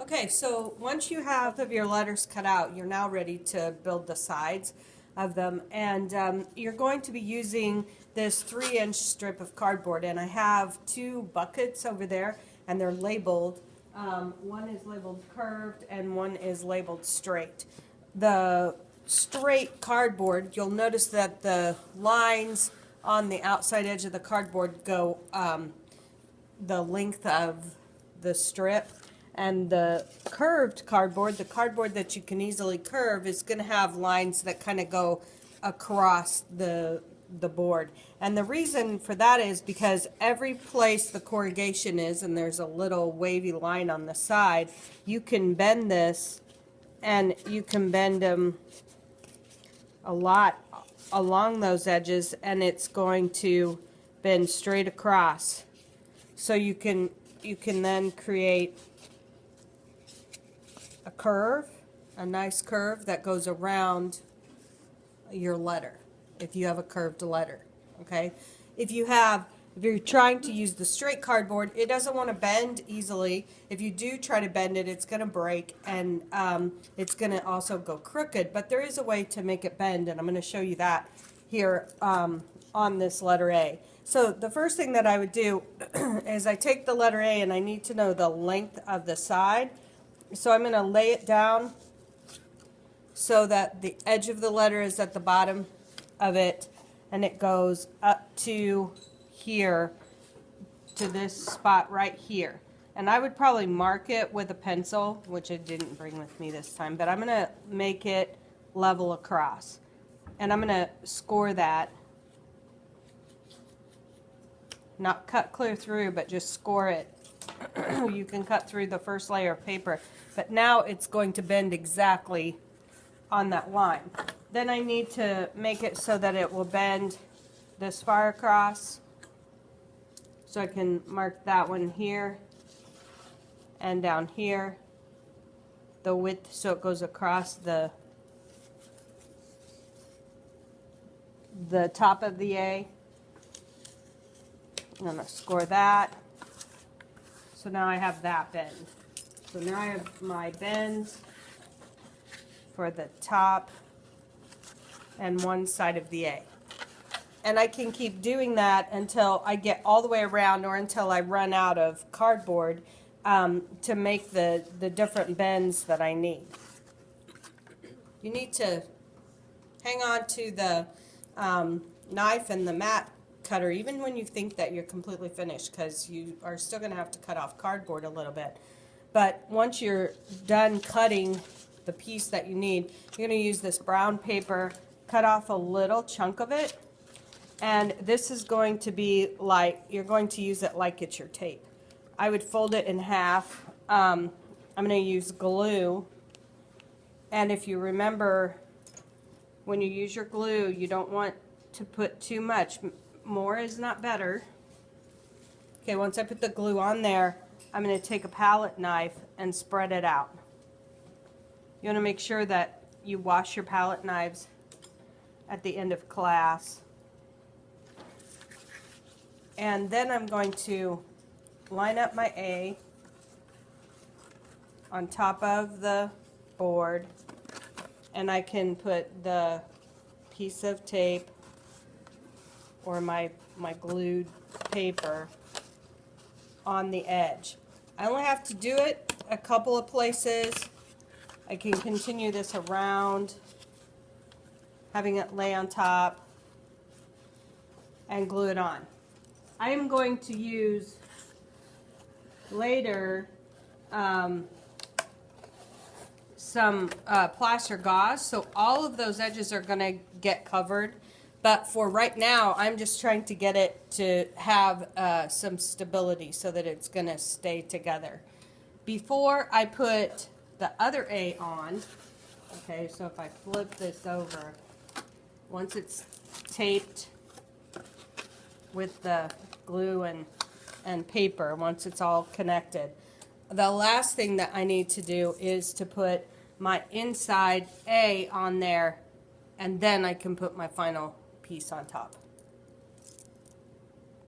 Okay, so once you have your letters cut out, you're now ready to build the sides of them. And you're going to be using this 3-inch strip of cardboard. And I have two buckets over there, and they're labeled. One is labeled curved, and one is labeled straight. The straight cardboard, you'll notice that the lines on the outside edge of the cardboard go the length of the strip. And the curved cardboard, the cardboard that you can easily curve, is going to have lines that kind of go across the board. And the reason for that is because every place the corrugation is, and there's a little wavy line on the side, you can bend this, and you can bend them a lot along those edges, and it's going to bend straight across. So you can then create a curve, a nice curve that goes around your letter, if you have a curved letter, okay? If you're trying to use the straight cardboard, it doesn't want to bend easily. If you do try to bend it, it's going to break, and it's going to also go crooked, but there is a way to make it bend, and I'm going to show you that here on this letter A. So the first thing that I would do is I take the letter A, and I need to know the length of the side. So I'm going to lay it down so that the edge of the letter is at the bottom of it, and it goes up to here, to this spot right here. And I would probably mark it with a pencil, which I didn't bring with me this time, but I'm going to make it level across. And I'm going to score that. Not cut clear through, but just score it. You can cut through the first layer of paper, but now it's going to bend exactly on that line. Then I need to make it so that it will bend this far across, so I can mark that one here and down here, the width, so it goes across the top of the A. I'm going to score that. So now I have that bend. So now I have my bends for the top and one side of the A. And I can keep doing that until I get all the way around, or until I run out of cardboard to make the different bends that I need. You need to hang on to the knife and the mat cutter even when you think that you're completely finished, because you are still going to have to cut off cardboard a little bit. But once you're done cutting the piece that you need, you're going to use this brown paper, cut off a little chunk of it, and this is going to be like, you're going to use it like it's your tape. I would fold it in half. I'm going to use glue, and if you remember, when you use your glue, you don't want to put too much. More is not better. Okay, once I put the glue on there, I'm going to take a palette knife and spread it out. You want to make sure that you wash your palette knives at the end of class. And then I'm going to line up my A on top of the board, and I can put the piece of tape or my glued paper on the edge. I only have to do it a couple of places. I can continue this around, having it lay on top, and glue it on. I am going to use later some plaster gauze, so all of those edges are going to get covered. But for right now, I'm just trying to get it to have some stability so that it's going to stay together. Before I put the other A on, okay, so if I flip this over, once it's taped with the glue and paper, once it's all connected, the last thing that I need to do is to put my inside A on there, and then I can put my final piece on top.